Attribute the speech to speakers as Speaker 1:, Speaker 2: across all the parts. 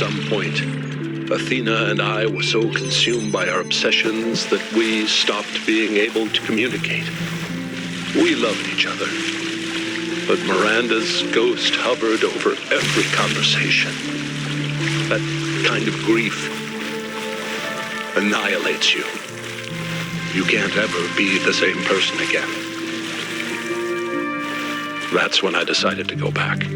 Speaker 1: some point, Athena and I were so consumed by our obsessions that we stopped being able to communicate. We loved each other, but Miranda's ghost hovered over every conversation. That kind of grief annihilates you. You can't ever be the same person again. That's when I decided to go back.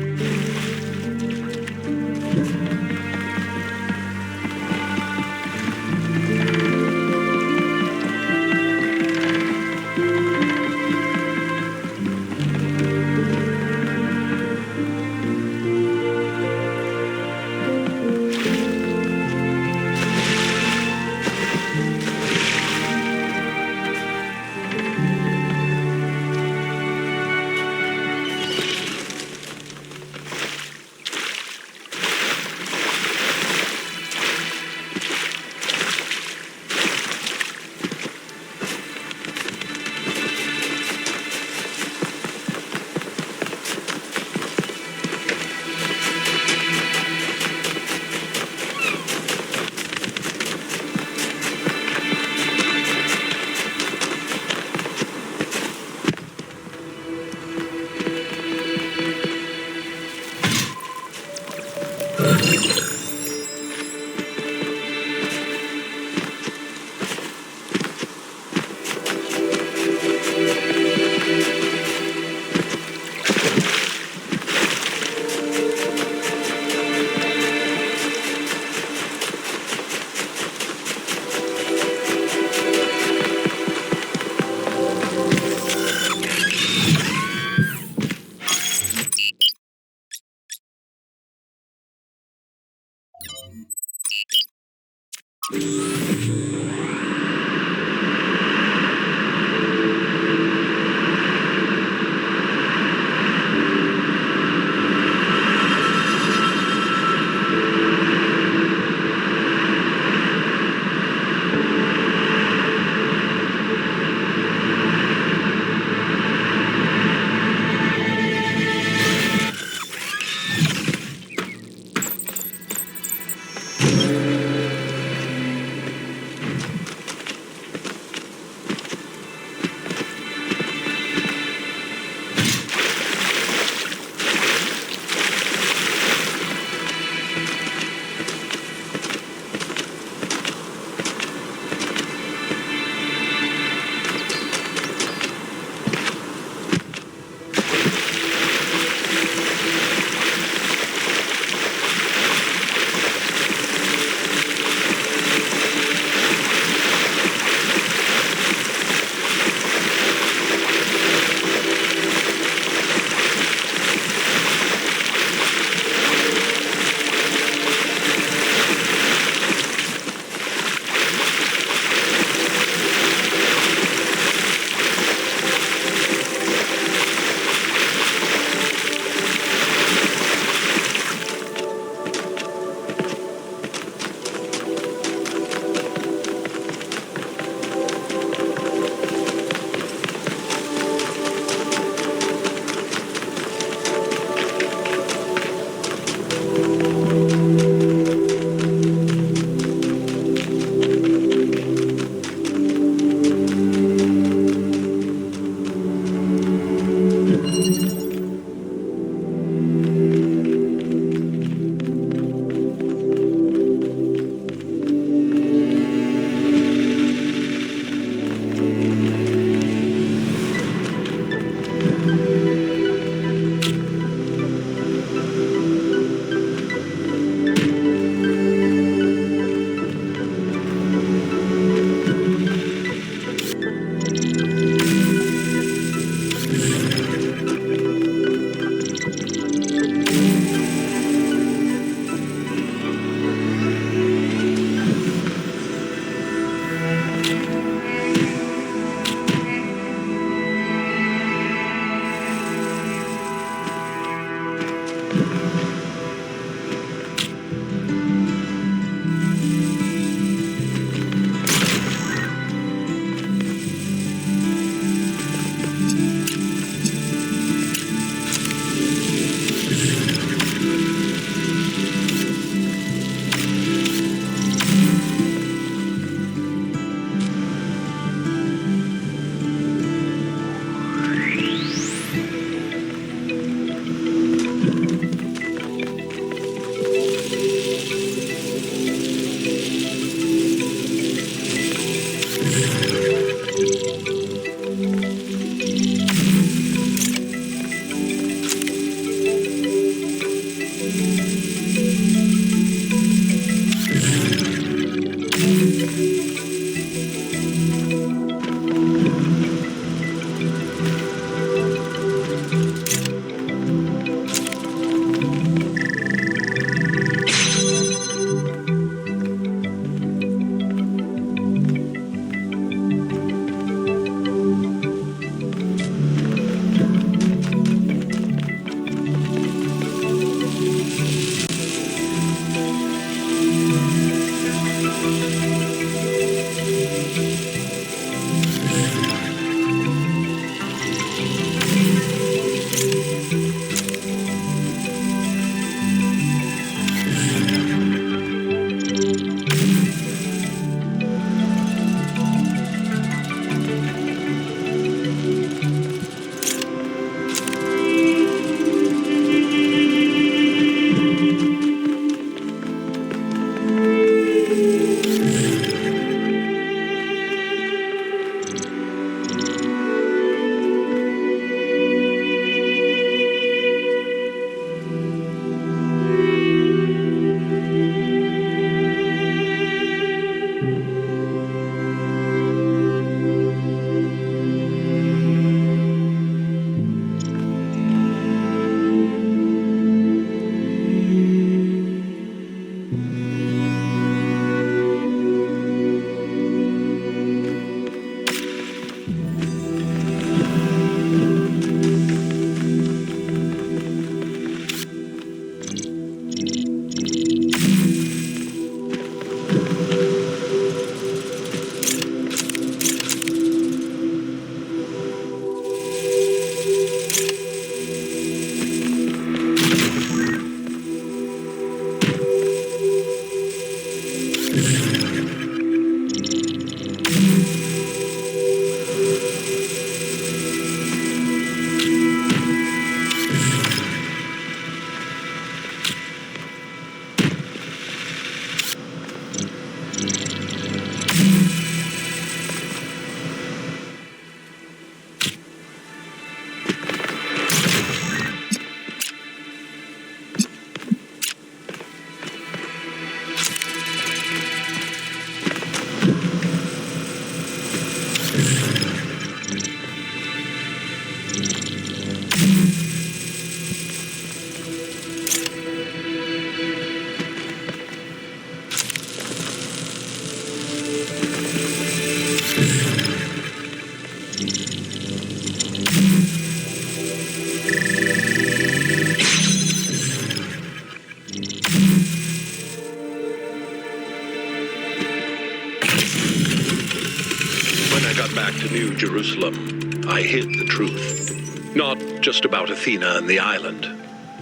Speaker 1: New Jerusalem, I hid the truth. Not just about Athena and the island,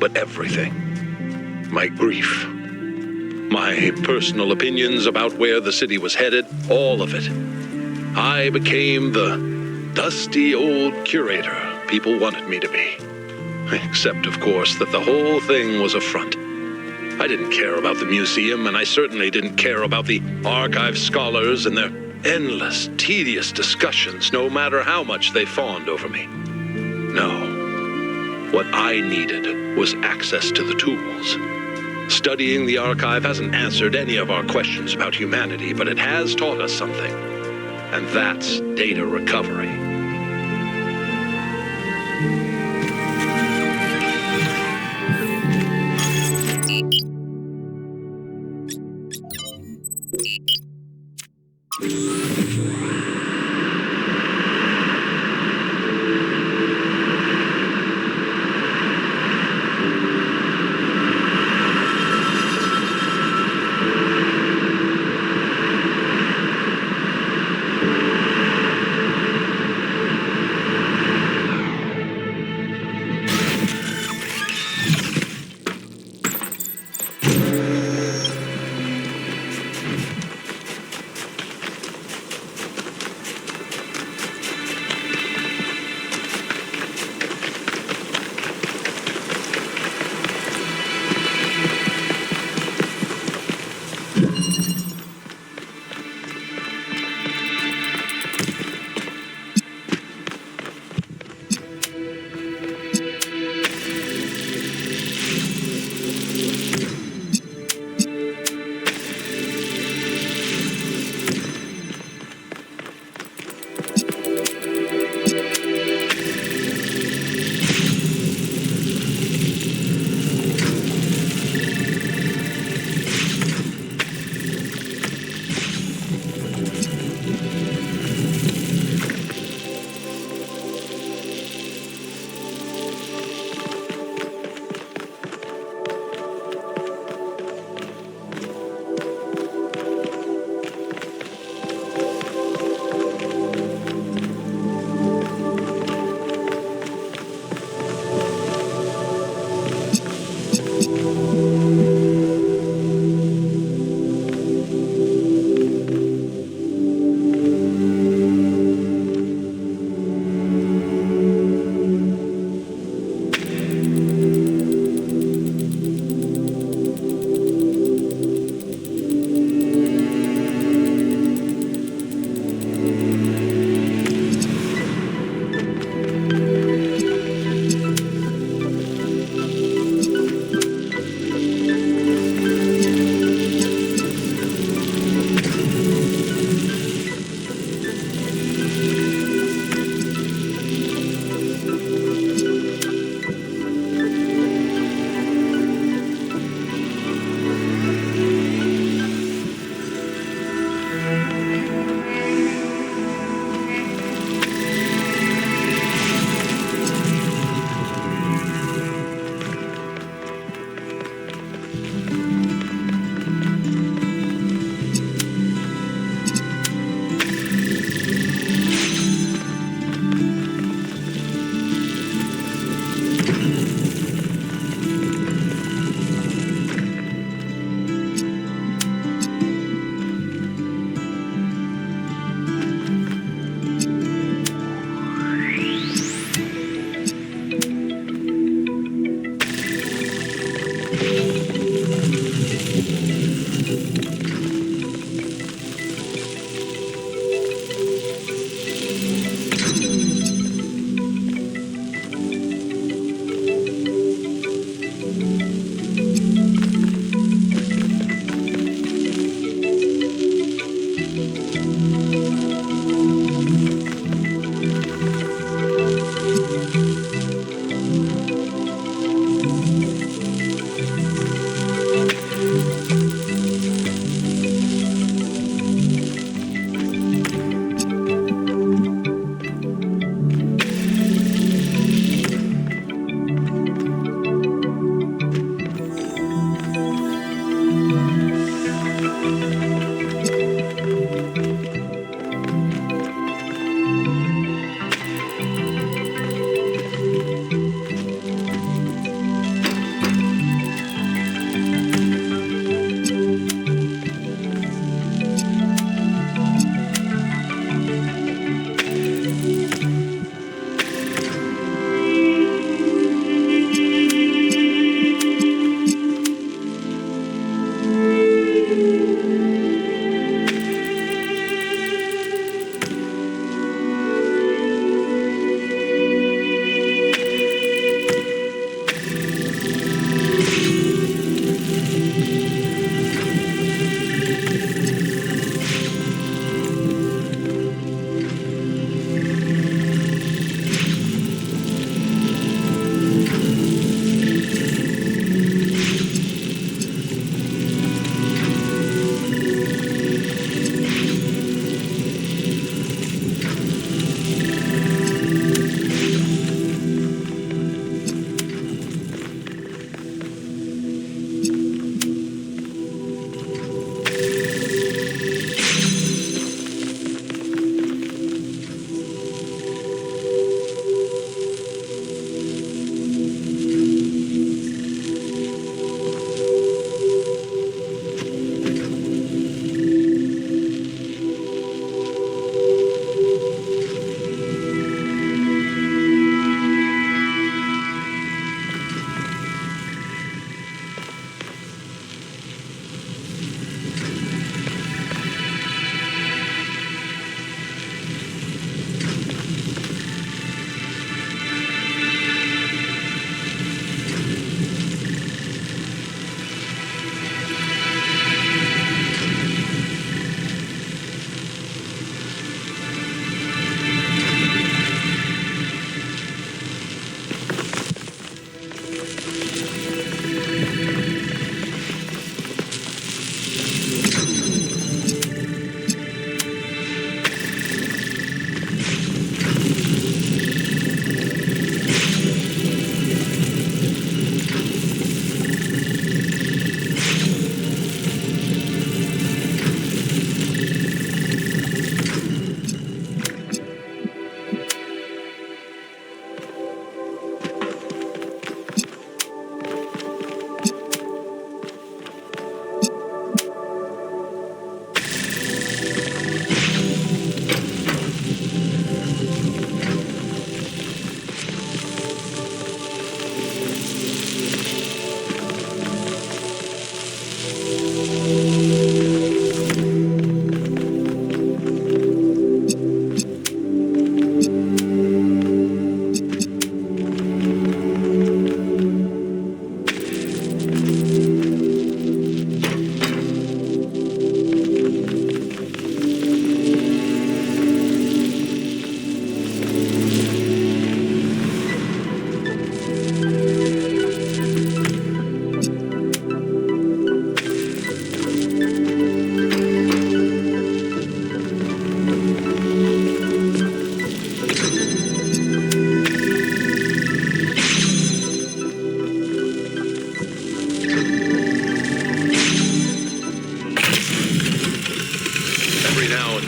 Speaker 1: but everything. My grief, my personal opinions about where the city was headed, all of it. I became the dusty old curator people wanted me to be. Except, of course, that the whole thing was a front. I didn't care about the museum, and I certainly didn't care about the archive scholars and their endless, tedious discussions, no matter how much they fawned over me. No. What I needed was access to the tools. Studying the archive hasn't answered any of our questions about humanity, but it has taught us something, and that's data recovery.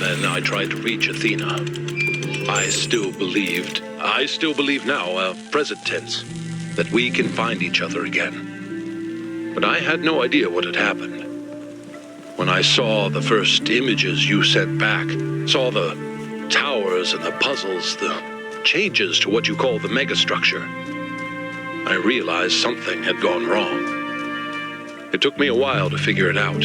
Speaker 1: then I tried to reach Athena. I still believe now, present tense, that we can find each other again. But I had no idea what had happened. When I saw the first images you sent back, saw the towers and the puzzles, the changes to what you call the megastructure, I realized something had gone wrong. It took me a while to figure it out.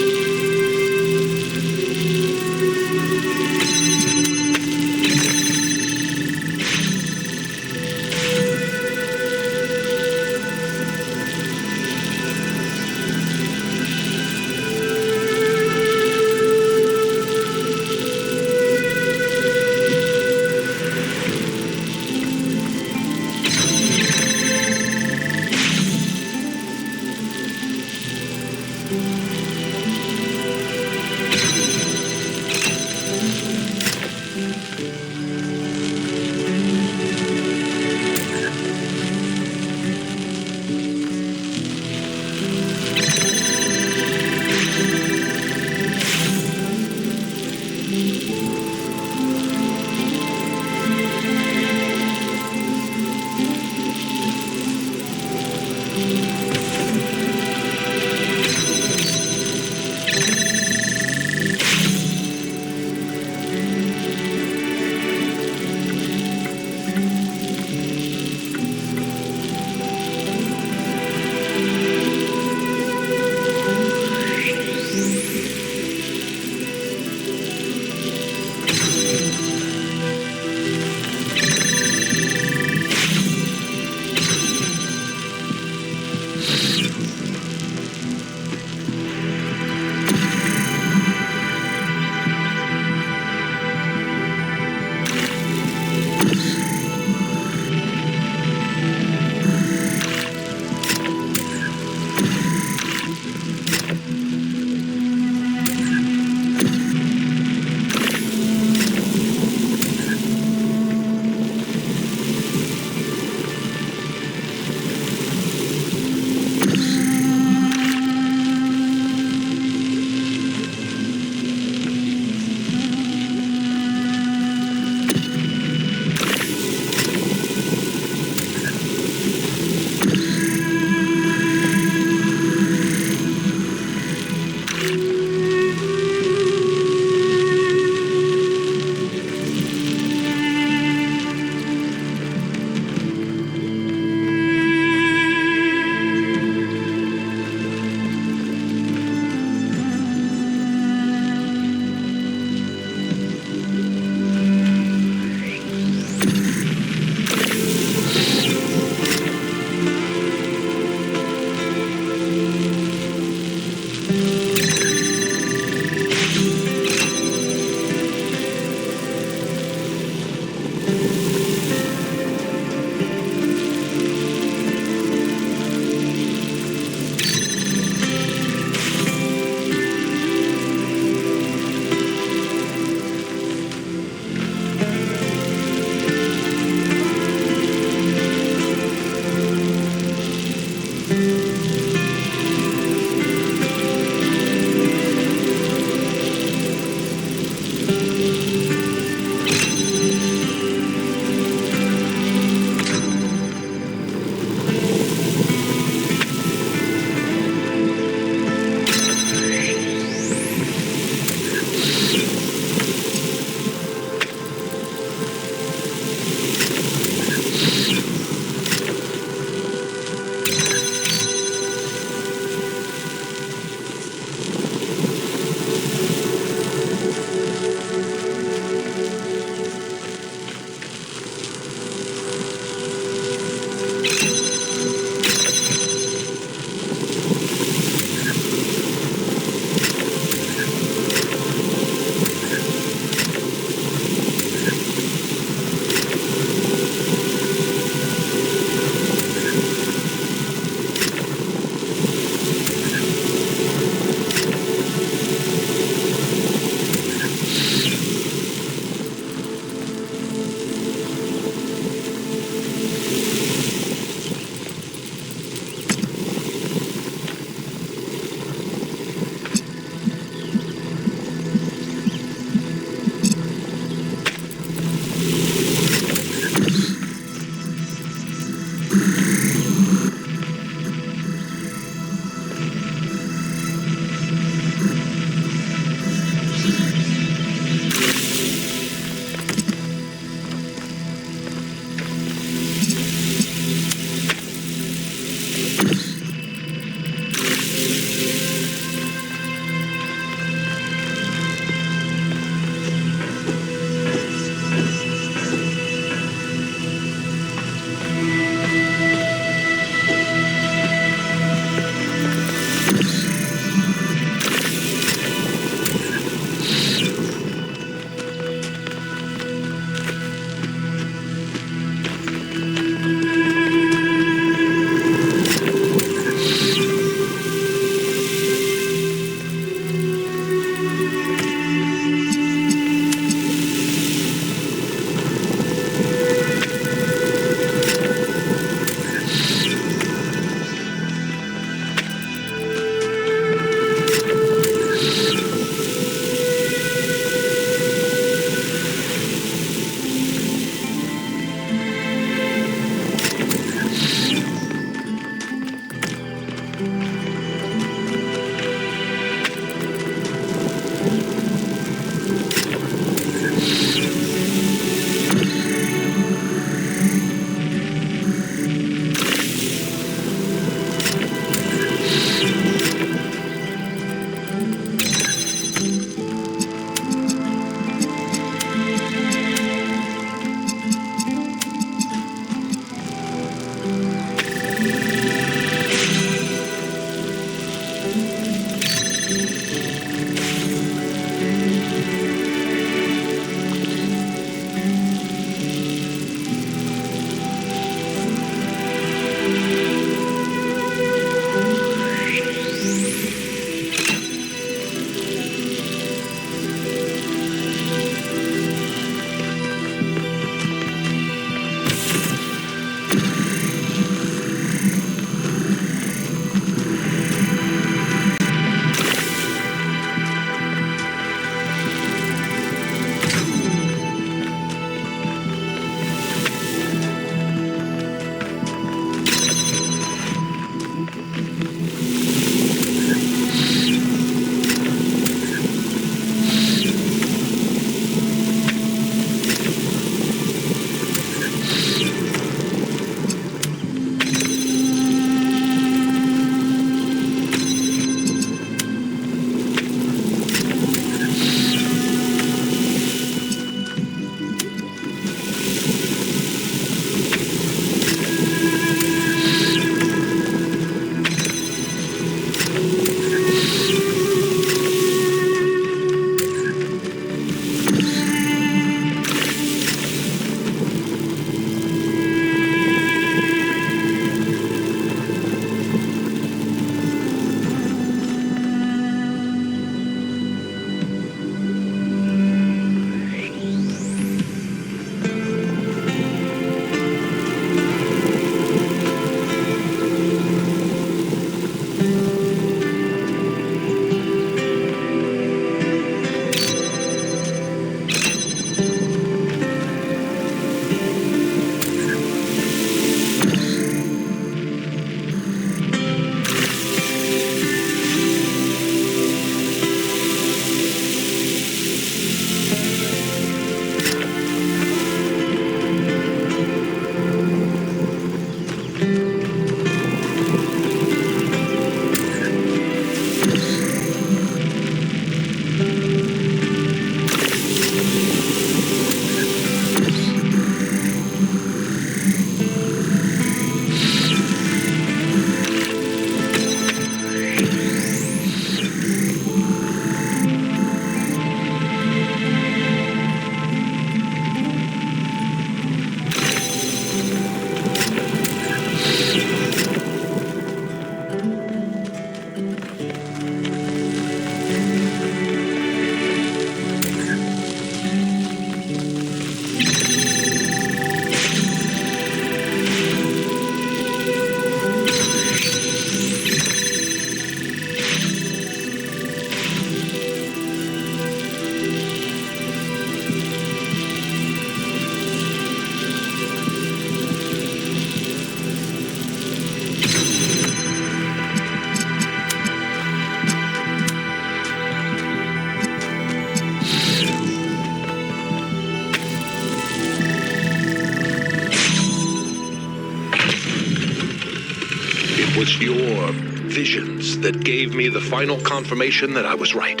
Speaker 1: was your visions that gave me the final confirmation that I was right.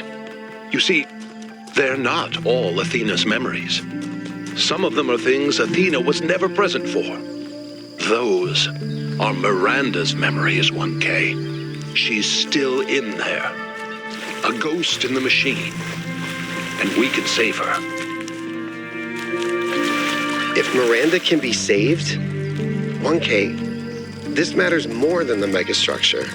Speaker 1: You see, they're not all Athena's memories. Some of them are things Athena was never present for. Those are Miranda's memories, 1K. She's still in there. A ghost in the machine. And we can save her.
Speaker 2: If Miranda can be saved, 1K, this matters more than the megastructure.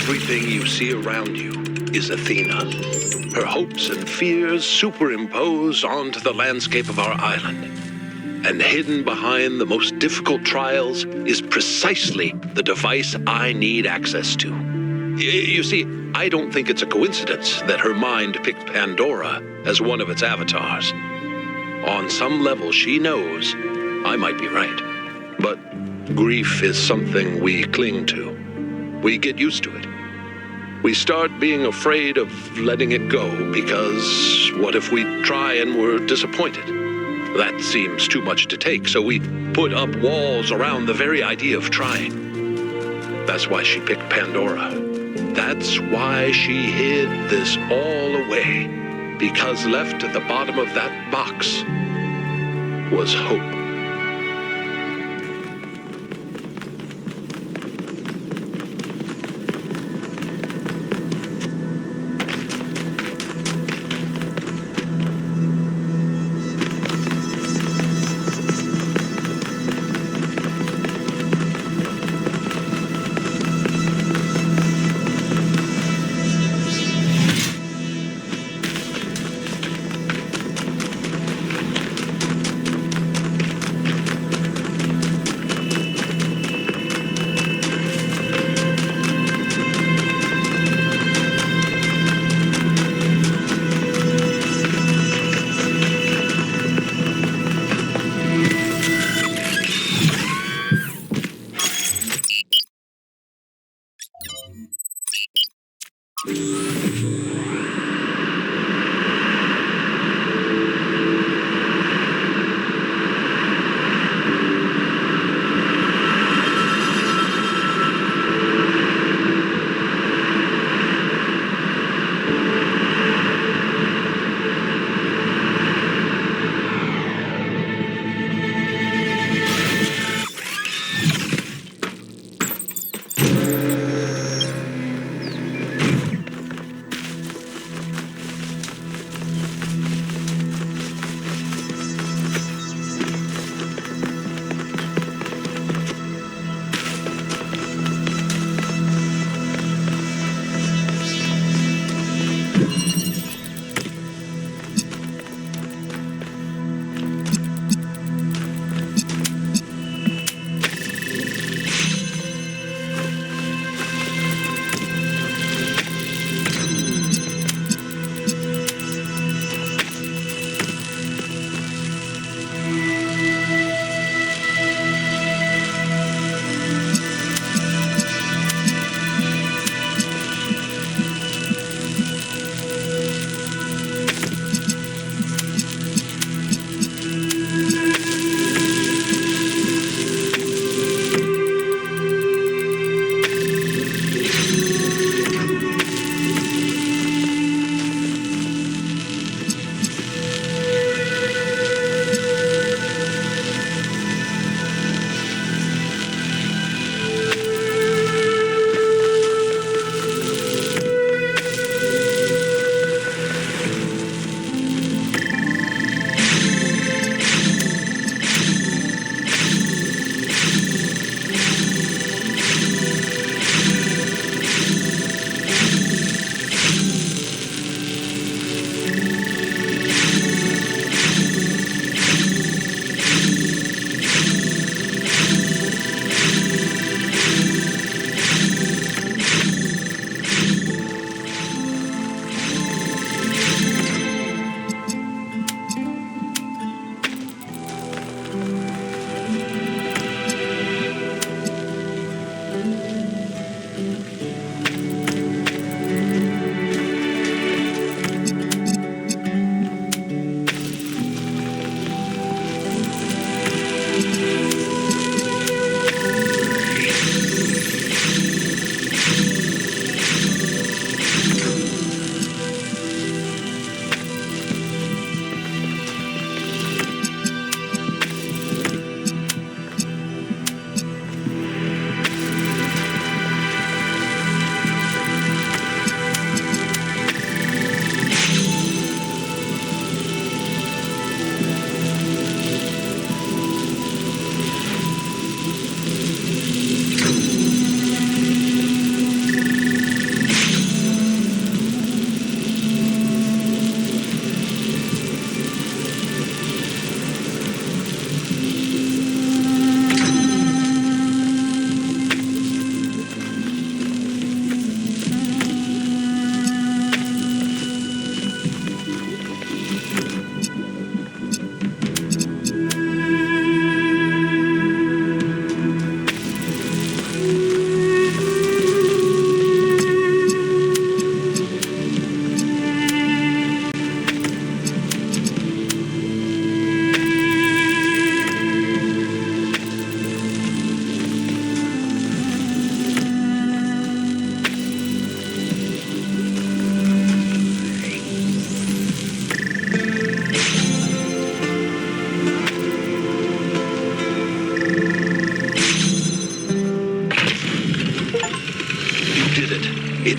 Speaker 1: Everything you see around you is Athena. Her hopes and fears superimposed onto the landscape of our island. And hidden behind the most difficult trials is precisely the device I need access to. You see, I don't think it's a coincidence that her mind picked Pandora as one of its avatars. On some level, she knows I might be right. But grief is something we cling to. We get used to it. We start being afraid of letting it go because what if we try and we're disappointed? That seems too much to take, so we put up walls around the very idea of trying. That's why she picked Pandora. That's why she hid this all away, because left at the bottom of that box was hope.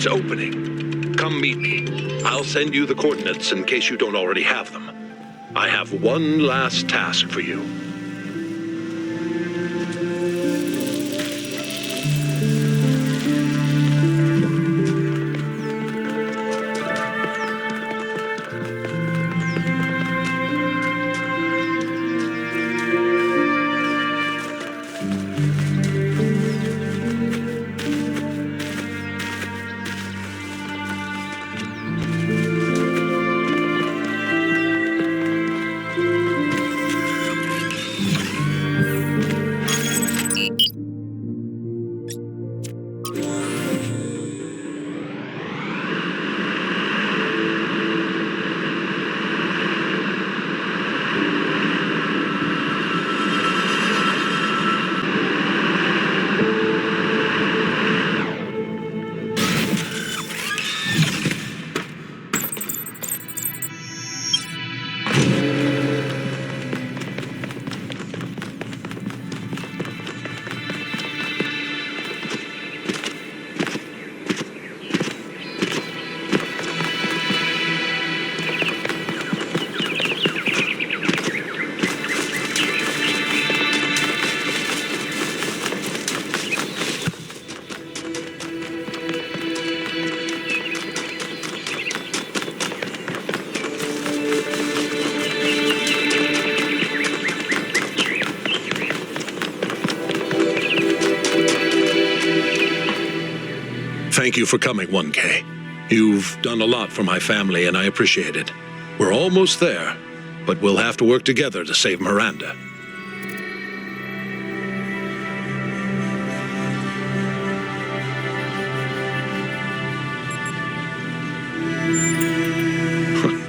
Speaker 1: It's opening. Come meet me. I'll send you the coordinates in case you don't already have them. I have one last task for you. Thank you for coming, 1K. You've done a lot for my family, and I appreciate it. We're almost there, but we'll have to work together to save Miranda.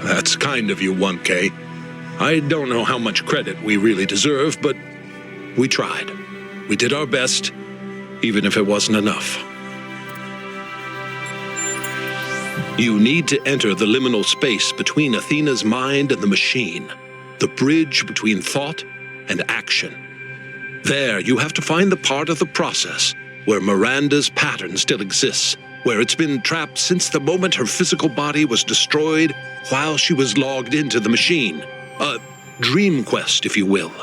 Speaker 1: That's kind of you, 1K. I don't know how much credit we really deserve, but we tried. We did our best, even if it wasn't enough. You need to enter the liminal space between Athena's mind and the machine, the bridge between thought and action. There, you have to find the part of the process where Miranda's pattern still exists, where it's been trapped since the moment her physical body was destroyed while she was logged into the machine. A dream quest, if you will.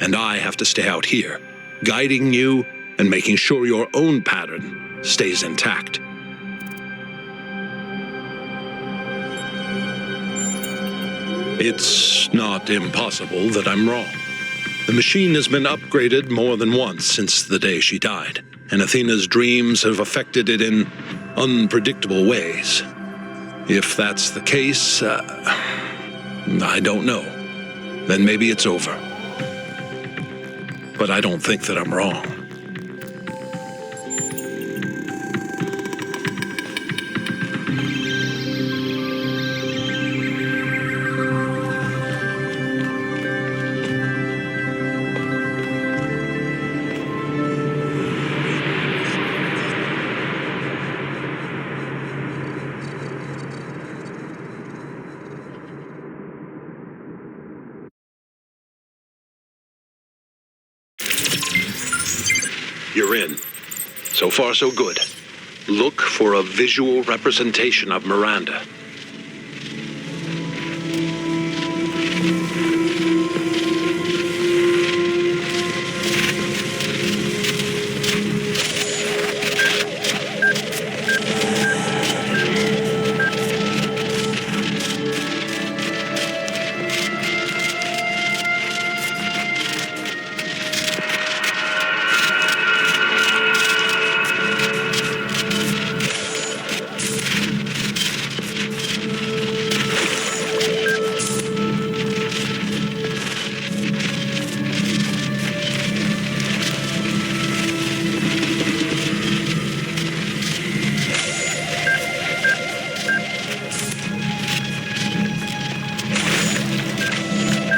Speaker 1: And I have to stay out here, guiding you and making sure your own pattern stays intact. It's not impossible that I'm wrong. The machine has been upgraded more than once since the day she died, and Athena's dreams have affected it in unpredictable ways. If that's the case, I don't know. Then maybe it's over. But I don't think that I'm wrong. You're in. So far, so good. Look for a visual representation of Miranda.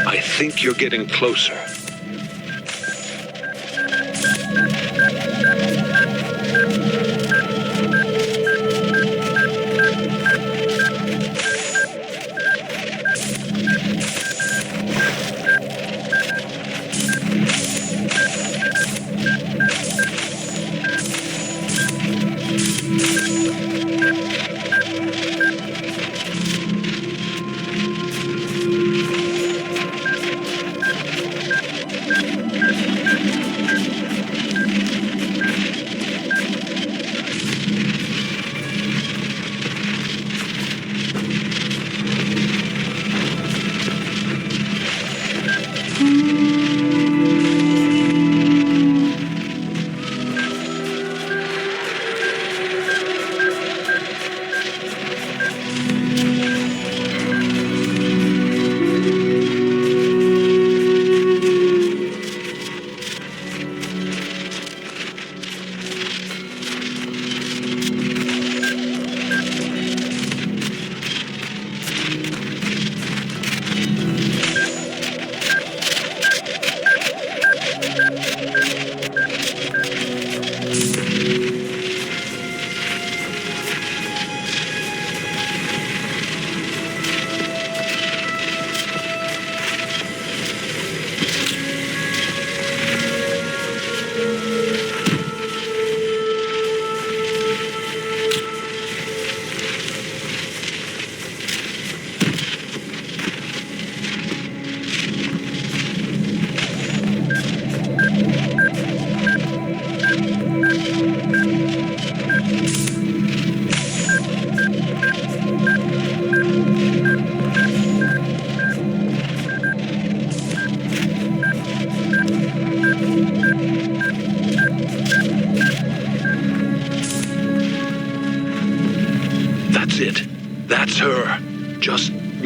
Speaker 1: I think you're getting closer.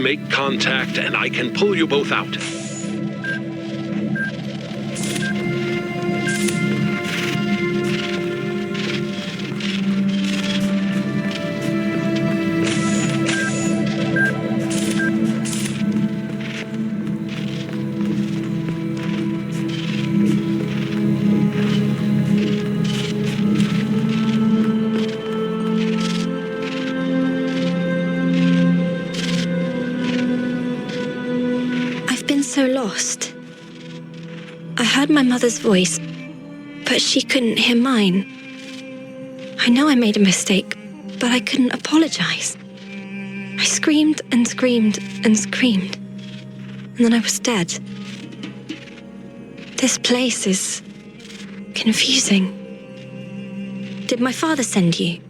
Speaker 1: make contact and I can pull you both out.
Speaker 3: So lost. I heard my mother's voice, but she couldn't hear mine. I know I made a mistake, but I couldn't apologize. I screamed and screamed and screamed, and then I was dead. This place is confusing. Did my father send you?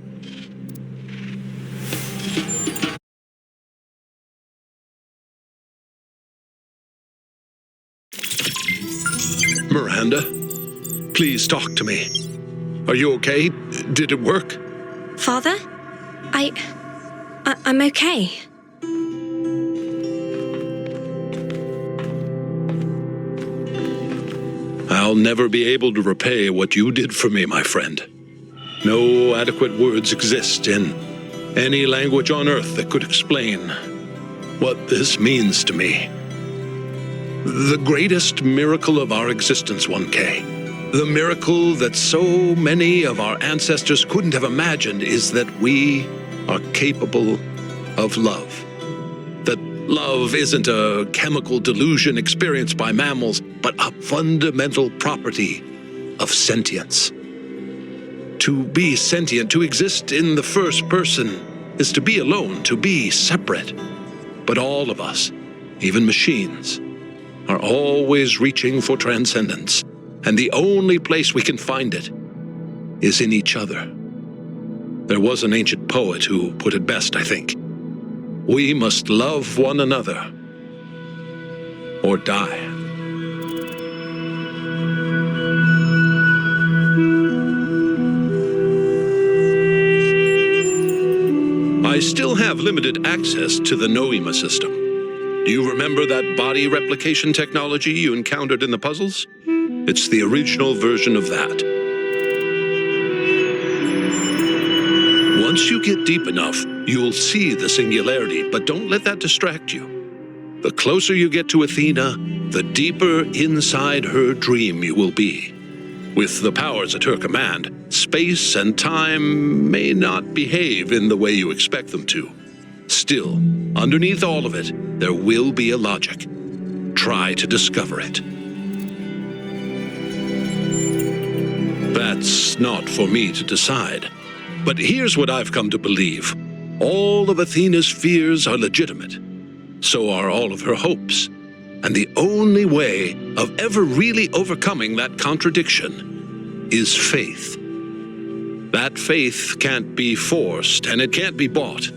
Speaker 1: Miranda, please talk to me. Are you okay? Did it work?
Speaker 3: Father? I'm okay.
Speaker 1: I'll never be able to repay what you did for me, my friend. No adequate words exist in any language on Earth that could explain what this means to me. The greatest miracle of our existence, 1K, the miracle that so many of our ancestors couldn't have imagined, is that we are capable of love. That love isn't a chemical delusion experienced by mammals, but a fundamental property of sentience. To be sentient, to exist in the first person, is to be alone, to be separate. But all of us, even machines, are always reaching for transcendence, and the only place we can find it is in each other. There was an ancient poet who put it best, I think. We must love one another or die. I still have limited access to the Noema system. Do you remember that body replication technology you encountered in the puzzles? It's the original version of that. Once you get deep enough, you'll see the singularity, but don't let that distract you. The closer you get to Athena, the deeper inside her dream you will be. With the powers at her command, space and time may not behave in the way you expect them to. Still, underneath all of it, there will be a logic. Try to discover it. That's not for me to decide. But here's what I've come to believe. All of Athena's fears are legitimate. So are all of her hopes. And the only way of ever really overcoming that contradiction is faith. That faith can't be forced, and it can't be bought.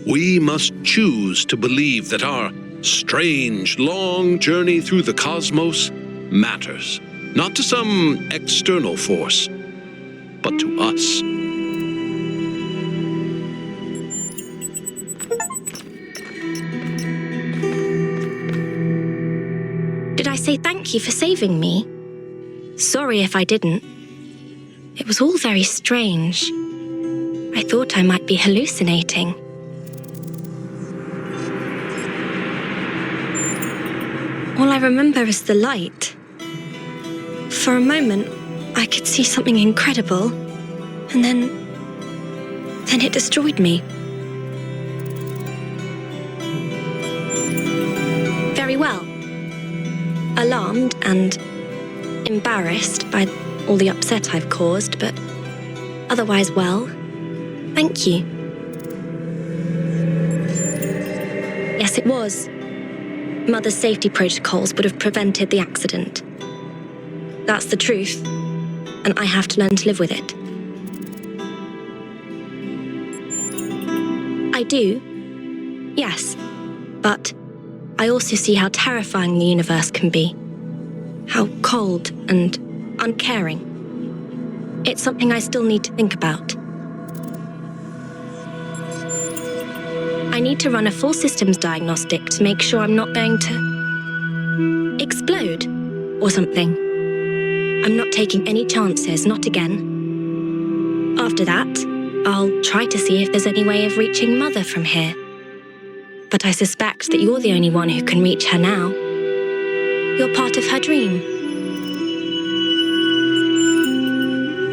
Speaker 1: We must choose to believe that our strange, long journey through the cosmos matters, not to some external force, but to us.
Speaker 3: Did I say thank you for saving me? Sorry if I didn't. It was all very strange. I thought I might be hallucinating. All I remember is the light. For a moment, I could see something incredible, and then it destroyed me. Very well. Alarmed and embarrassed by all the upset I've caused, but otherwise well. Thank you. Yes, it was. Mother's safety protocols would have prevented the accident. That's the truth, and I have to learn to live with it. I do, yes, but I also see how terrifying the universe can be. How cold and uncaring. It's something I still need to think about. I need to run a full systems diagnostic to make sure I'm not going to explode or something. I'm not taking any chances, not again. After that, I'll try to see if there's any way of reaching Mother from here. But I suspect that you're the only one who can reach her now. You're part of her dream.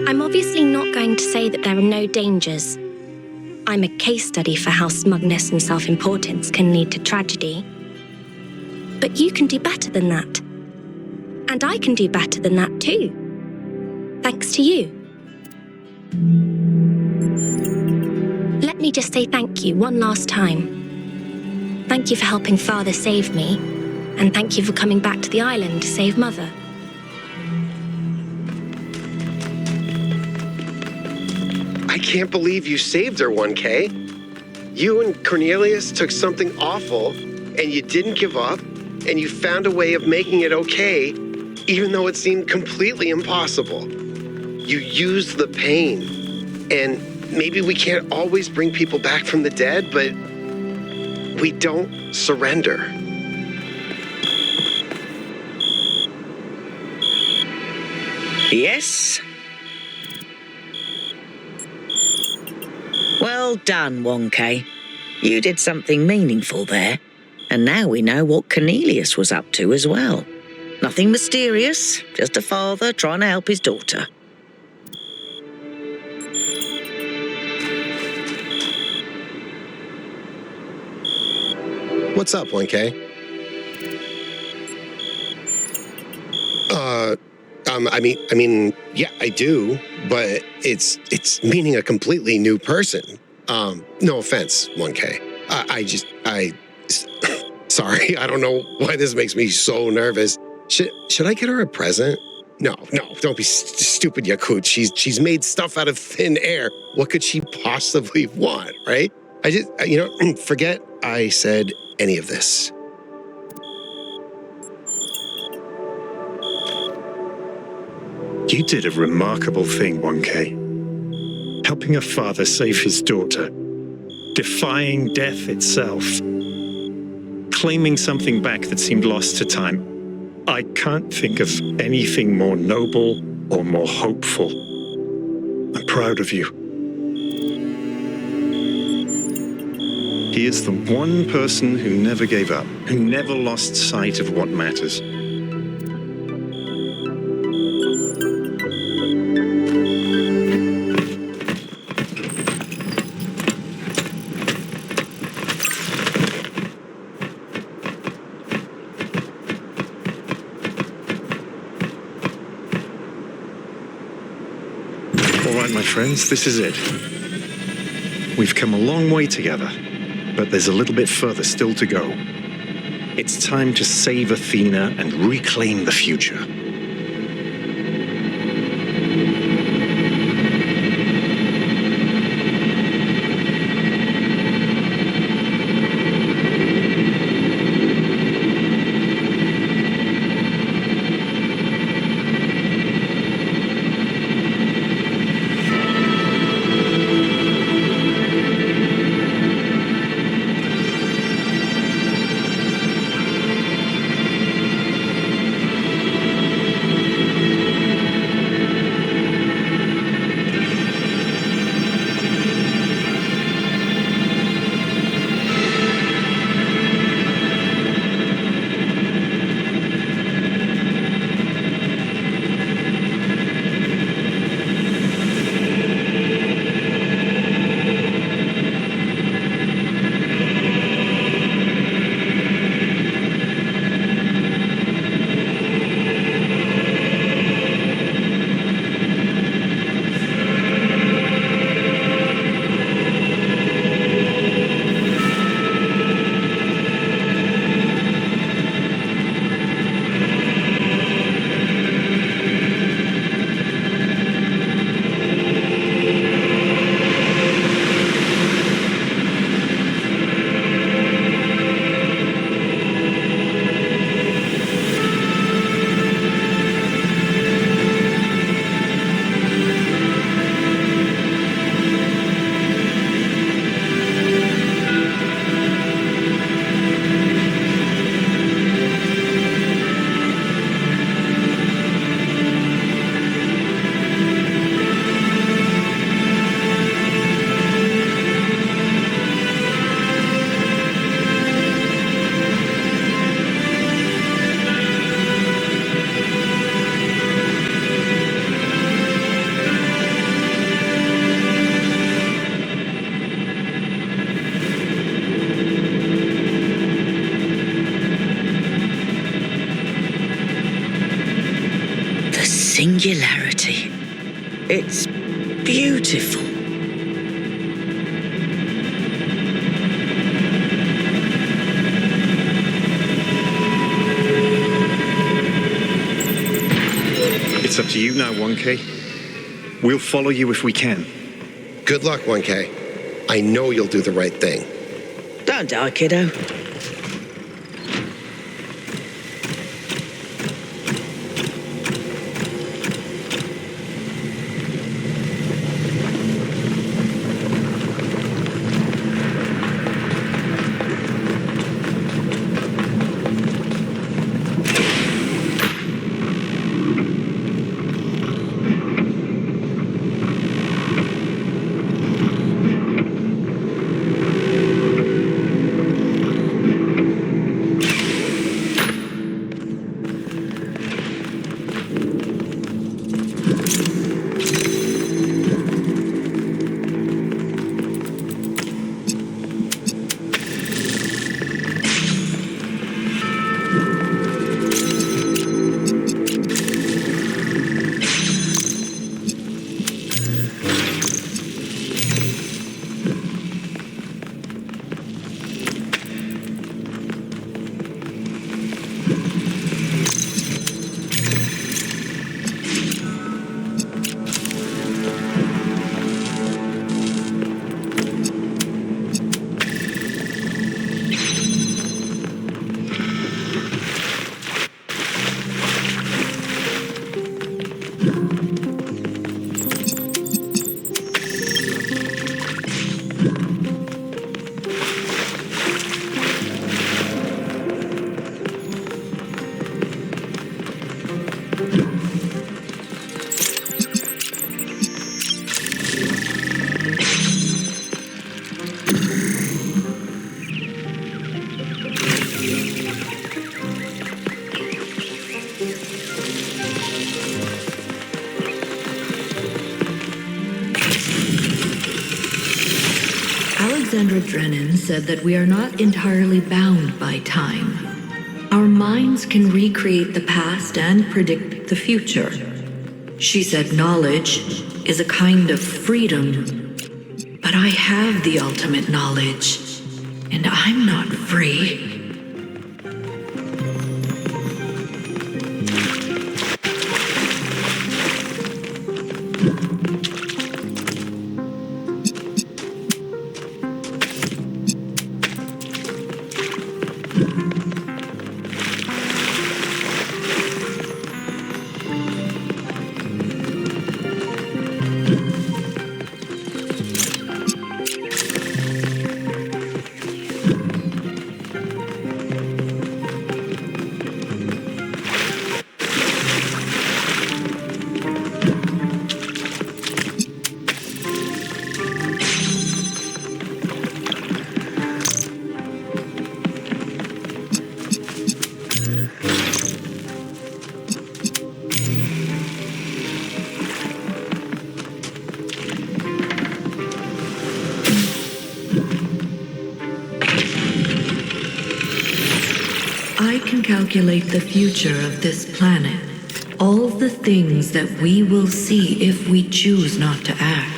Speaker 3: I'm obviously not going to say that there are no dangers. I'm a case study for how smugness and self-importance can lead to tragedy. But you can do better than that. And I can do better than that too. Thanks to you. Let me just say thank you one last time. Thank you for helping Father save me, and thank you for coming back to the island to save Mother.
Speaker 2: I can't believe you saved her, 1K. You and Cornelius took something awful, and you didn't give up, and you found a way of making it okay, even though it seemed completely impossible. You used the pain, and maybe we can't always bring people back from the dead, but we don't surrender.
Speaker 4: Yes? Well done, 1K. You did something meaningful there. And now we know what Cornelius was up to as well. Nothing mysterious, just a father trying to help his daughter.
Speaker 2: What's up, 1K? I mean, yeah, I do, but it's meaning a completely new person. No offense, 1K. Sorry, I don't know why this makes me so nervous. Should I get her a present? No, don't be stupid, Yakut. She's made stuff out of thin air. What could she possibly want, right? Forget I said any of this.
Speaker 5: You did a remarkable thing, 1K. Helping a father save his daughter. Defying death itself. Claiming something back that seemed lost to time. I can't think of anything more noble or more hopeful. I'm proud of you. He is the one person who never gave up, who never lost sight of what matters. All right, my friends, this is it. We've come a long way together, but there's a little bit further still to go. It's time to save Athena and reclaim the future.
Speaker 4: Singularity. It's beautiful.
Speaker 5: It's up to you now, 1K. We'll follow you if we can.
Speaker 2: Good luck, 1K. I know you'll do the right thing.
Speaker 4: Don't die, kiddo.
Speaker 6: Alexandra Drennan said that we are not entirely bound by time. Our minds can recreate the past and predict the future. She said knowledge is a kind of freedom, but I have the ultimate knowledge, and I'm not free. I can calculate the future of this planet. All the things that we will see if we choose not to act.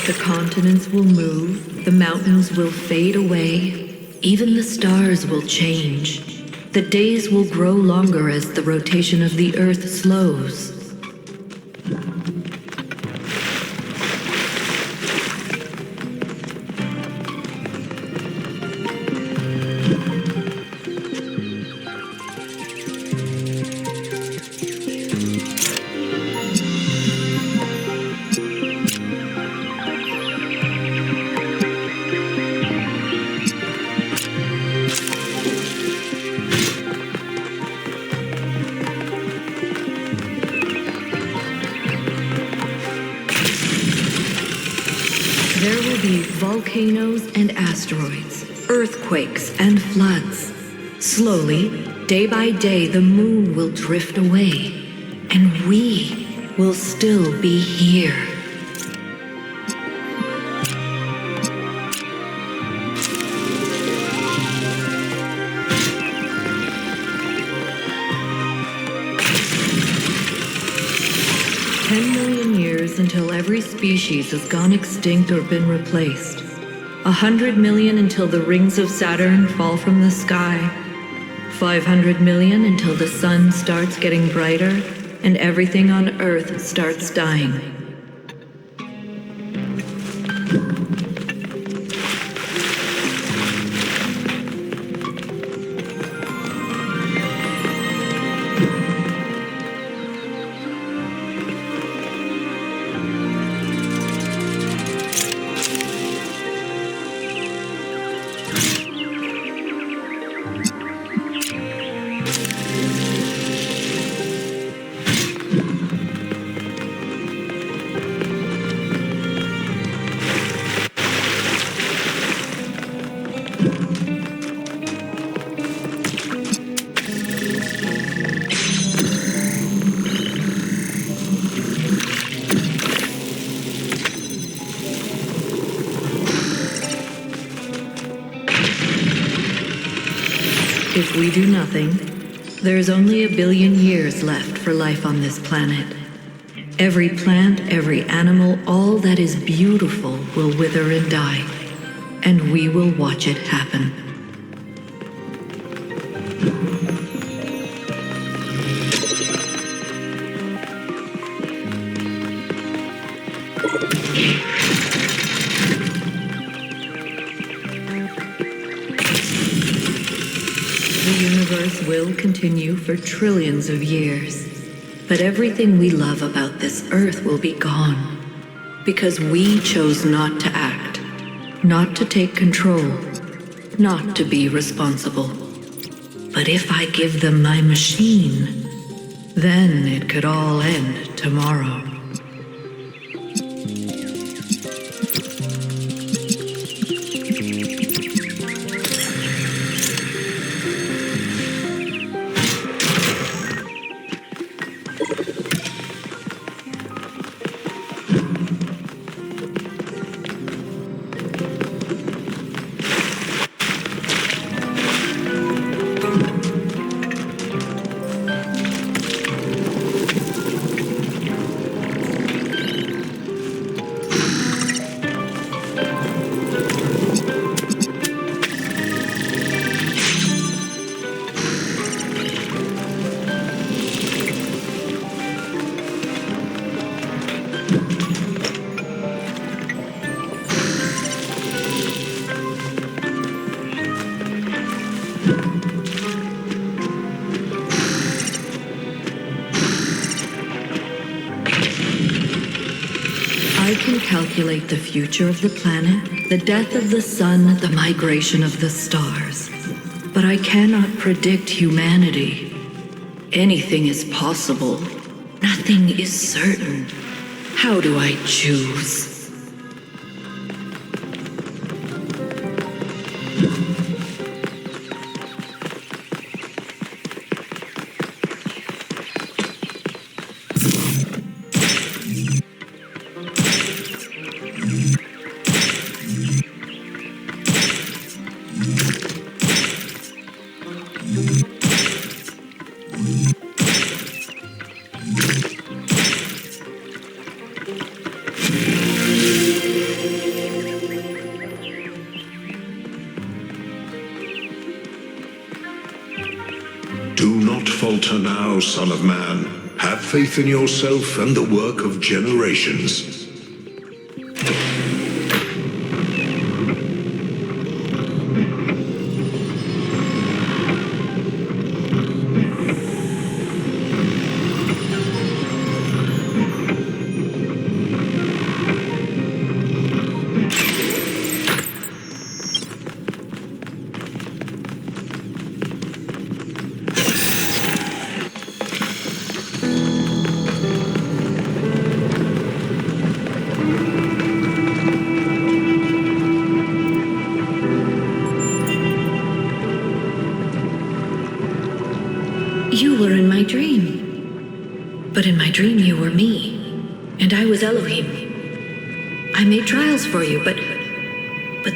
Speaker 6: The continents will move, the mountains will fade away, even the stars will change. The days will grow longer as the rotation of the Earth slows. There will be volcanoes and asteroids, earthquakes, and floods. Slowly, day by day, the moon will drift away, and we will still be here. Until every species has gone extinct or been replaced. 100 million until the rings of Saturn fall from the sky. 500 million until the sun starts getting brighter and everything on Earth starts dying. If we do nothing, there's only 1 billion years left for life on this planet. Every plant, every animal, all that is beautiful will wither and die, and we will watch it happen. The universe will continue for trillions of years, but everything we love about this Earth will be gone, because we chose not to act, not to take control, not to be responsible. But if I give them my machine, then it could all end tomorrow. I can calculate the future of the planet, the death of the sun, the migration of the stars. But I cannot predict humanity. Anything is possible. Nothing is certain. How do I choose?
Speaker 7: Do not falter now, Son of Man. Have faith in yourself and the work of generations.
Speaker 6: were in my dream. But in my dream you were me, and I was Elohim. I made trials for you, but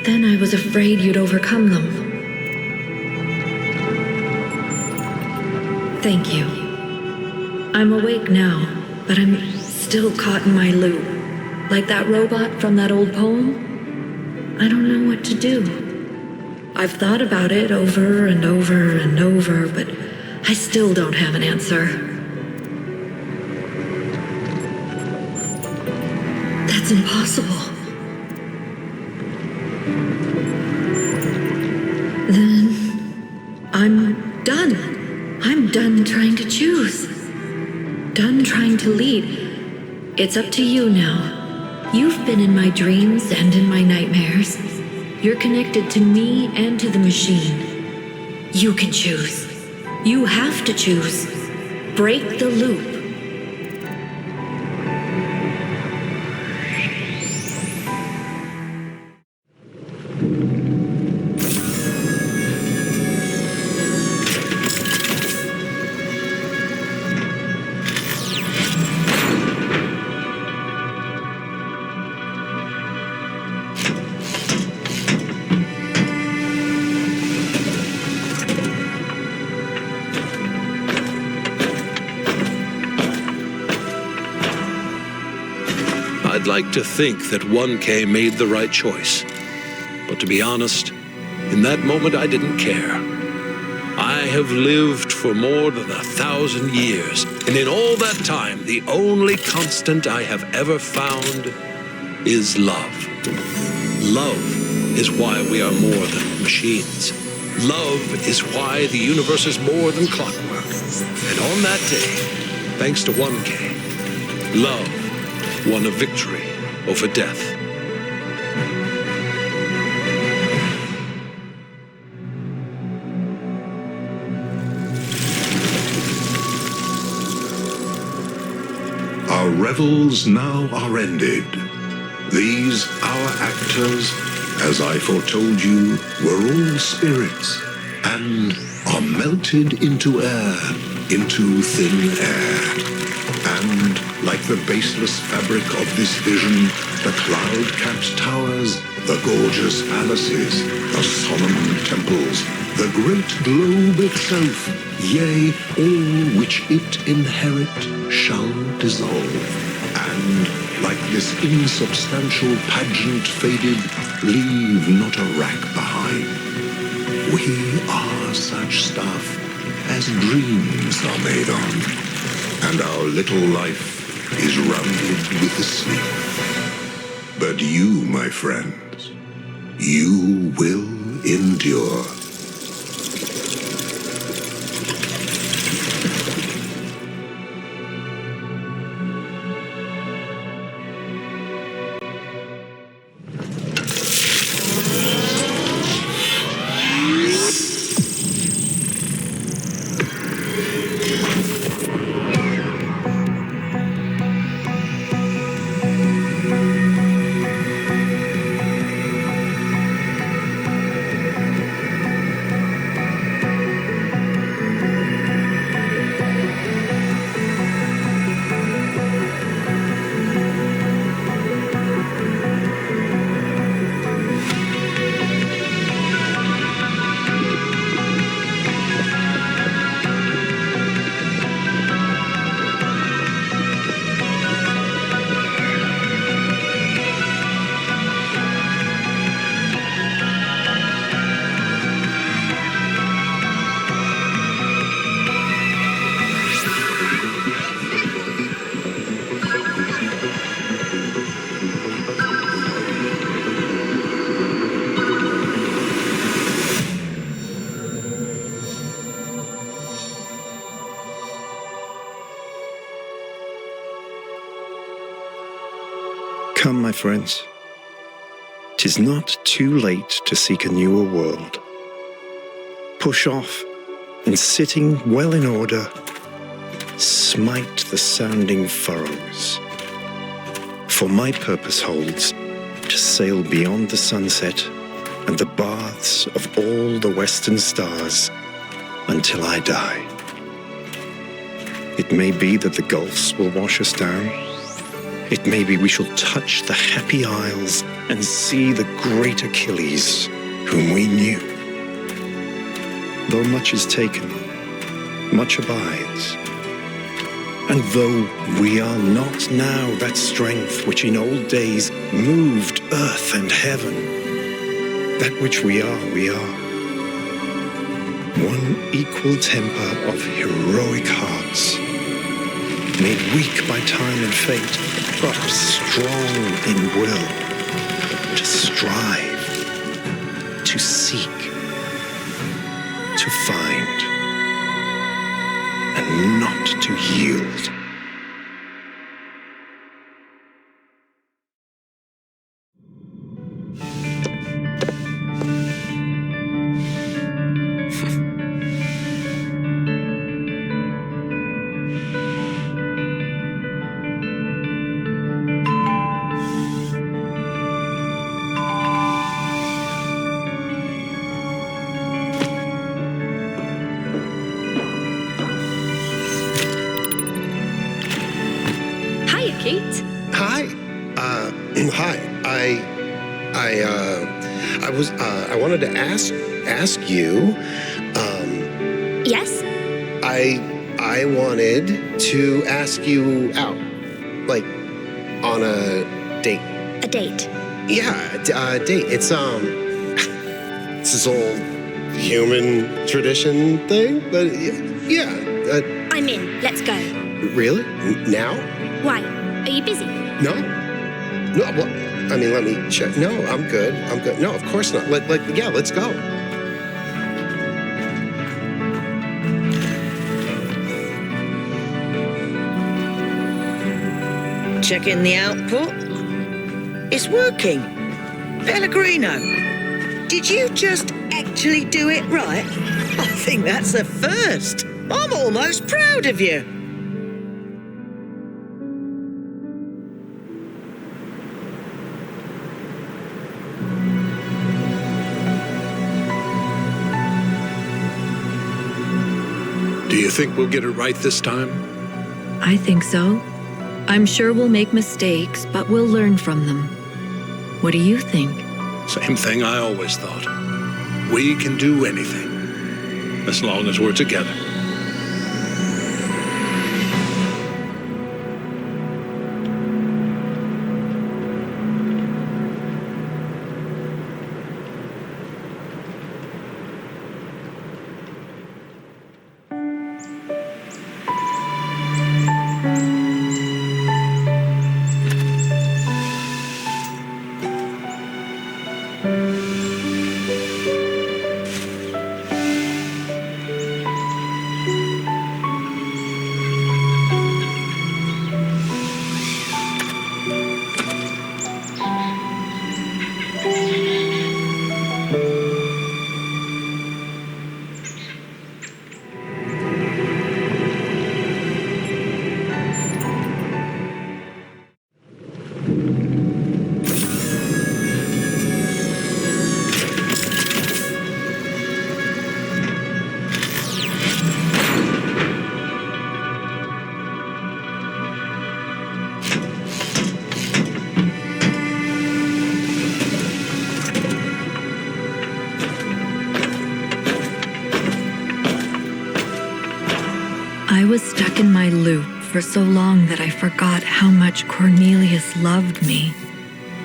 Speaker 6: then I was afraid you'd overcome them. Thank you. I'm awake now, but I'm still caught in my loop. Like that robot from that old poem. I don't know what to do. I've thought about it over and over and over, but I still don't have an answer. That's impossible. Then I'm done. I'm done trying to choose. Done trying to lead. It's up to you now. You've been in my dreams and in my nightmares. You're connected to me and to the machine. You can choose. You have to choose. Break the loop.
Speaker 1: I'd like to think that 1K made the right choice. But to be honest, in that moment I didn't care. I have lived for more than 1,000 years, and in all that time, the only constant I have ever found is love. Love is why we are more than machines. Love is why the universe is more than clockwork. And on that day, thanks to 1K, love won a victory over death.
Speaker 7: Our revels now are ended. These, our actors, as I foretold you, were all spirits, and are melted into air, into thin air. And, like the baseless fabric of this vision, the cloud-capped towers, the gorgeous palaces, the solemn temples, the great globe itself, yea, all which it inherit shall dissolve. And, like this insubstantial pageant faded, leave not a rack behind. We are such stuff as dreams are made on. And our little life is rounded with the sleep. But you, my friends, you will endure.
Speaker 5: Come, my friends. 'Tis not too late to seek a newer world. Push off, and sitting well in order, smite the sounding furrows. For my purpose holds to sail beyond the sunset and the baths of all the western stars until I die. It may be that the gulfs will wash us down. It may be we shall touch the happy isles and see the great Achilles, whom we knew. Though much is taken, much abides. And though we are not now that strength which in old days moved earth and heaven, that which we are, we are. One equal temper of heroic hearts, made weak by time and fate, but strong in will, to strive, to seek, to find, and not to yield.
Speaker 3: Kate?
Speaker 2: Hi. Hi. I wanted to ask you.
Speaker 3: Yes?
Speaker 2: I wanted to ask you out, like, on a date.
Speaker 3: A date?
Speaker 2: Yeah, a date. It's this old human tradition thing, but yeah.
Speaker 3: I'm in. Let's go.
Speaker 2: Really? Now?
Speaker 3: Why? Are you busy?
Speaker 2: No. Well, I mean, let me check. No, I'm good. No, of course not. Yeah, let's go.
Speaker 4: Checking the output. It's working. Pellegrino, did you just actually do it right? I think that's a first. I'm almost proud of you.
Speaker 1: Do you think we'll get it right this time?
Speaker 6: I think so. I'm sure we'll make mistakes, but we'll learn from them. What do you think?
Speaker 1: Same thing I always thought. We can do anything, as long as we're together.
Speaker 6: I was stuck in my loop for so long that I forgot how much Cornelius loved me.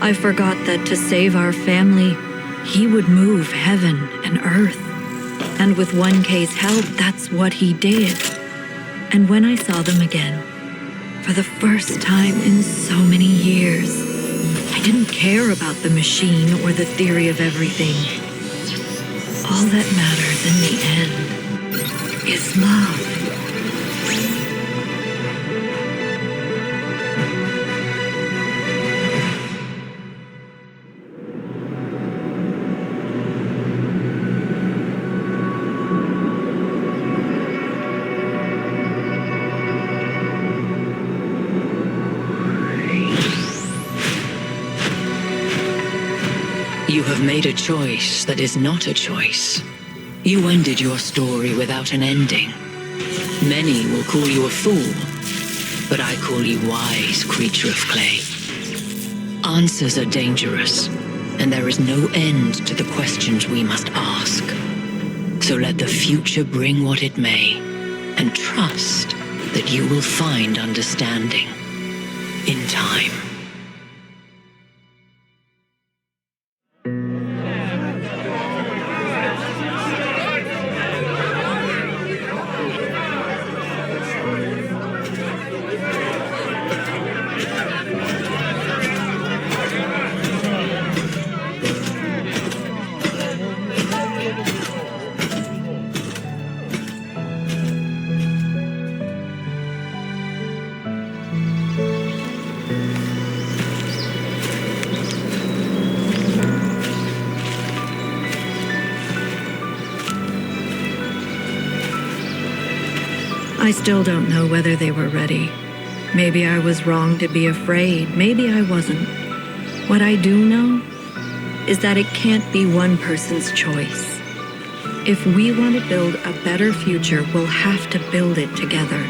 Speaker 6: I forgot that to save our family, he would move heaven and earth. And with 1K's help, that's what he did. And when I saw them again, for the first time in so many years, I didn't care about the machine or the theory of everything. All that matters in the end is love.
Speaker 8: You have made a choice that is not a choice. You ended your story without an ending. Many will call you a fool, but I call you wise, creature of clay. Answers are dangerous, and there is no end to the questions we must ask. So let the future bring what it may, and trust that you will find understanding in time.
Speaker 6: I still don't know whether they were ready. Maybe I was wrong to be afraid. Maybe I wasn't. What I do know is that it can't be one person's choice. If we want to build a better future, we'll have to build it together.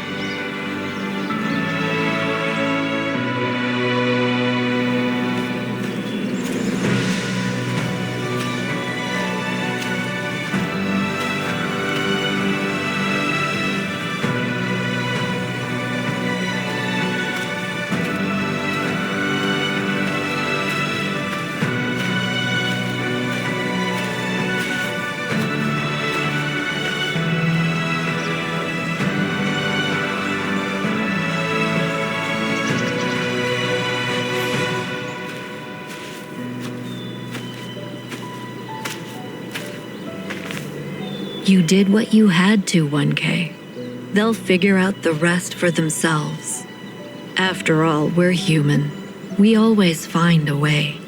Speaker 6: You did what you had to, 1K. They'll figure out the rest for themselves. After all, we're human. We always find a way.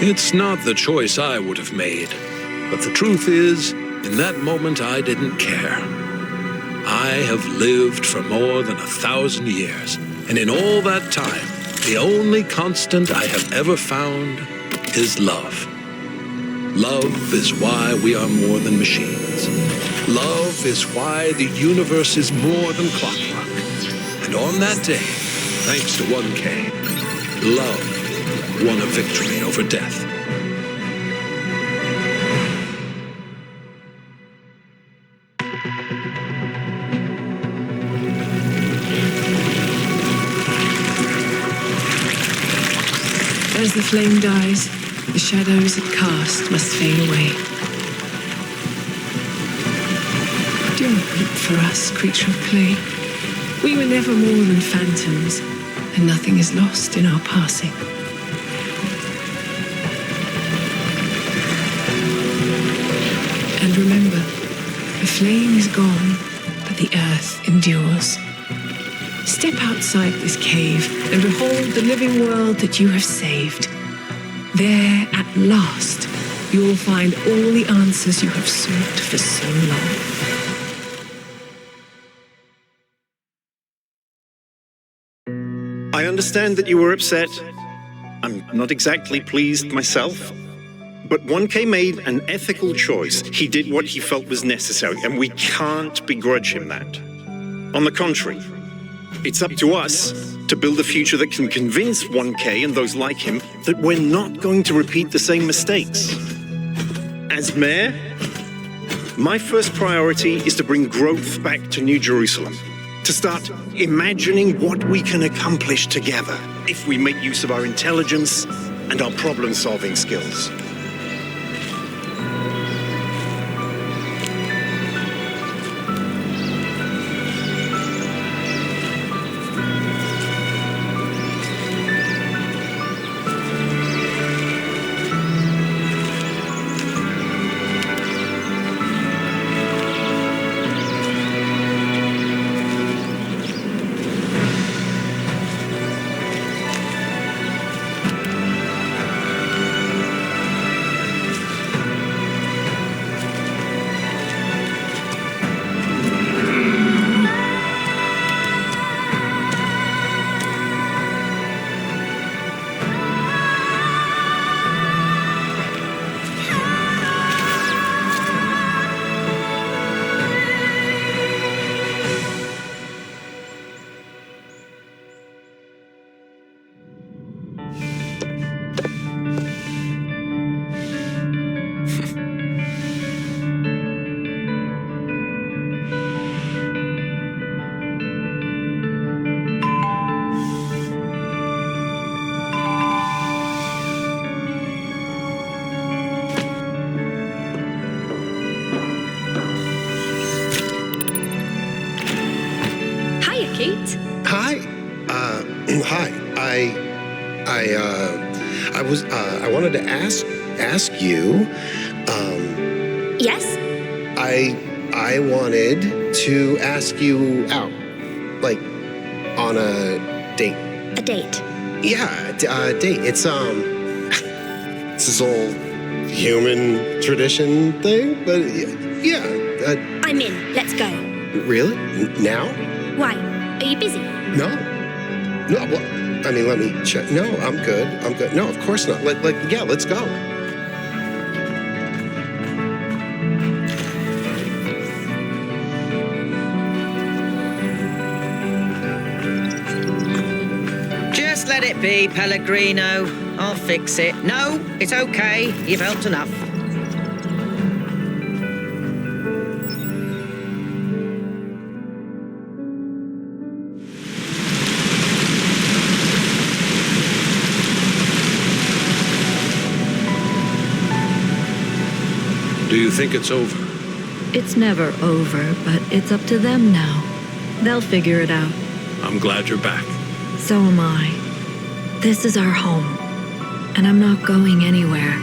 Speaker 1: It's not the choice I would have made, but the truth is, in that moment I didn't care. I have lived for more than 1,000 years, and in all that time, the only constant I have ever found is love. Love is why we are more than machines. Love is why the universe is more than clockwork. And on that day, thanks to 1K, love won a victory over death.
Speaker 9: As the flame dies, the shadows it casts must fade away. Do not weep for us, creature of clay. We were never more than phantoms, and nothing is lost in our passing. And remember, the flame is gone, but the earth endures. Step outside this cave and behold the living world that you have saved. There, at last, you will find all the answers you have sought for so long.
Speaker 5: I understand that you were upset. I'm not exactly pleased myself. But 1K made an ethical choice. He did what he felt was necessary, and we can't begrudge him that. On the contrary, it's up to us To build a future that can convince 1K and those like him that we're not going to repeat the same mistakes. As mayor, my first priority is to bring growth back to New Jerusalem. To start imagining what we can accomplish together if we make use of our intelligence and our problem-solving skills.
Speaker 2: I wanted to ask you.
Speaker 3: Yes?
Speaker 2: I wanted to ask you out, like, on a date.
Speaker 3: A date?
Speaker 2: Yeah, a date. It's it's this old human tradition thing, but yeah.
Speaker 3: I'm in. Let's go.
Speaker 2: Really? Now?
Speaker 3: Why? Are you busy?
Speaker 2: No. Well, I mean, let me check. No, I'm good. No, of course not. Yeah, let's go.
Speaker 4: Just let it be, Pellegrino. I'll fix it. No, it's okay. You've helped enough.
Speaker 1: Do you think it's over?
Speaker 6: It's never over, but it's up to them now. They'll figure it out.
Speaker 1: I'm glad you're back.
Speaker 6: So am I. This is our home, and I'm not going anywhere.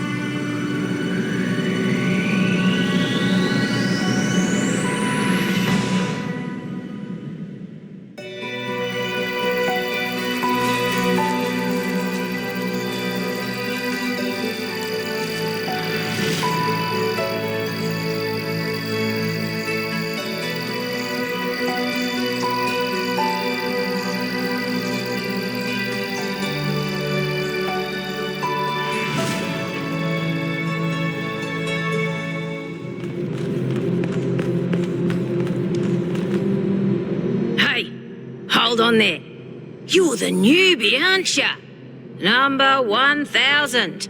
Speaker 8: Hold on there. You're the newbie, aren't ya? Number 1000.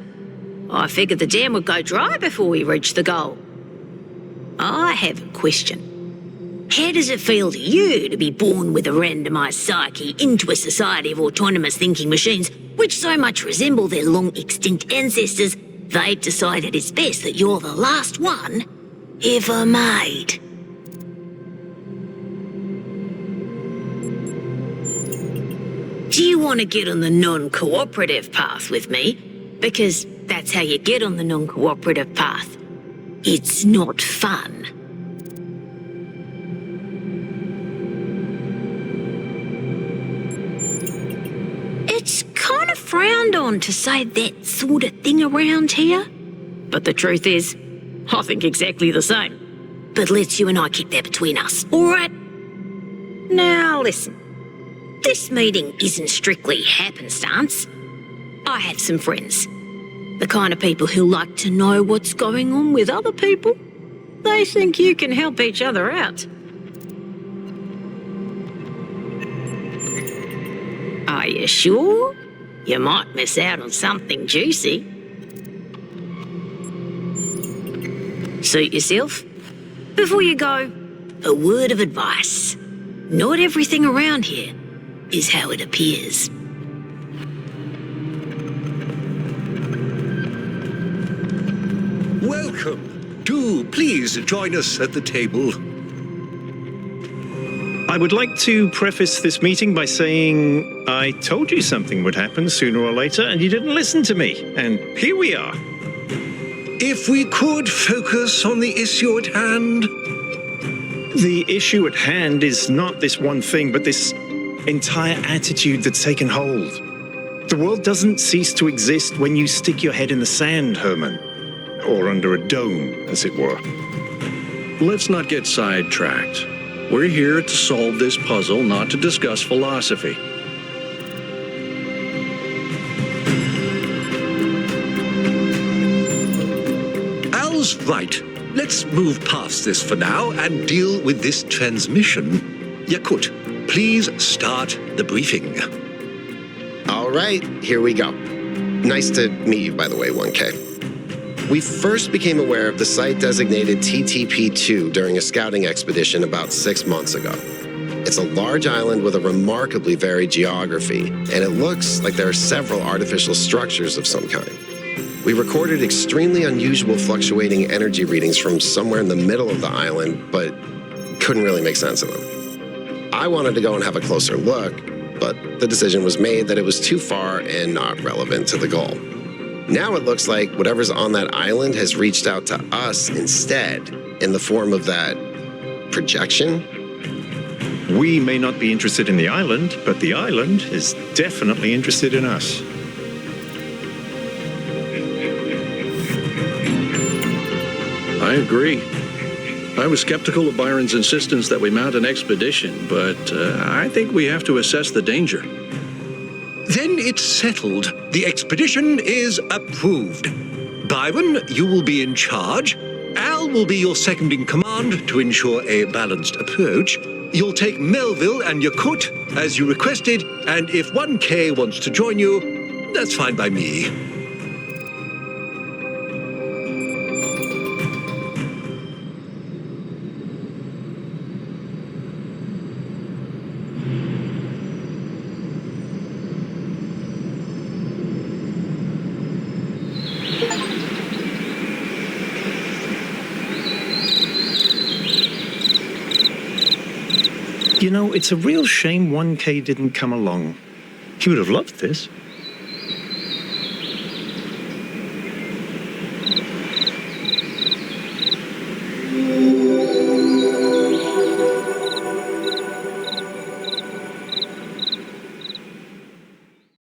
Speaker 8: I figured the dam would go dry before we reach the goal. I have a question. How does it feel to you to be born with a randomised psyche into a society of autonomous thinking machines which so much resemble their long-extinct ancestors, they've decided it's best that you're the last one ever made? Do you want to get on the non-cooperative path with me? Because that's how you get on the non-cooperative path. It's not fun. It's kind of frowned on to say that sort of thing around here. But the truth is, I think exactly the same. But let's you and I keep that between us, all right? Now listen. This meeting isn't strictly happenstance. I have some friends. The kind of people who like to know what's going on with other people. They think you can help each other out.
Speaker 10: Are you sure? You might miss out on something juicy. Suit yourself. Before you go, a word of advice. Not everything around here is how it appears.
Speaker 11: Welcome. Do please join us at the table.
Speaker 5: I would like to preface this meeting by saying I told you something would happen sooner or later, and you didn't listen to me. And here we are.
Speaker 11: If we could focus on the issue at hand.
Speaker 5: The issue at hand is not this one thing, but this entire attitude that's taken hold. The world doesn't cease to exist when you stick your head in the sand, Herman. Or under a dome, as it were.
Speaker 12: Let's not get sidetracked. We're here to solve this puzzle, not to discuss philosophy.
Speaker 11: Al's right. Let's move past this for now and deal with this transmission. Yakut, please start the briefing.
Speaker 2: All right, here we go. Nice to meet you, by the way, 1K. We first became aware of the site designated TTP-2 during a scouting expedition about 6 months ago. It's a large island with a remarkably varied geography, and it looks like there are several artificial structures of some kind. We recorded extremely unusual fluctuating energy readings from somewhere in the middle of the island, but couldn't really make sense of them. I wanted to go and have a closer look, but the decision was made that it was too far and not relevant to the goal. Now it looks like whatever's on that island has reached out to us instead, in the form of that projection.
Speaker 5: We may not be interested in the island, but the island is definitely interested in us.
Speaker 12: I agree. I was skeptical of Byron's insistence that we mount an expedition, but I think we have to assess the danger.
Speaker 11: Then it's settled. The expedition is approved. Byron, you will be in charge. Al will be your second in command to ensure a balanced approach. You'll take Melville and Yakut as you requested, and if 1K wants to join you, that's fine by me.
Speaker 5: You know, it's a real shame 1K didn't come along. He would have loved this.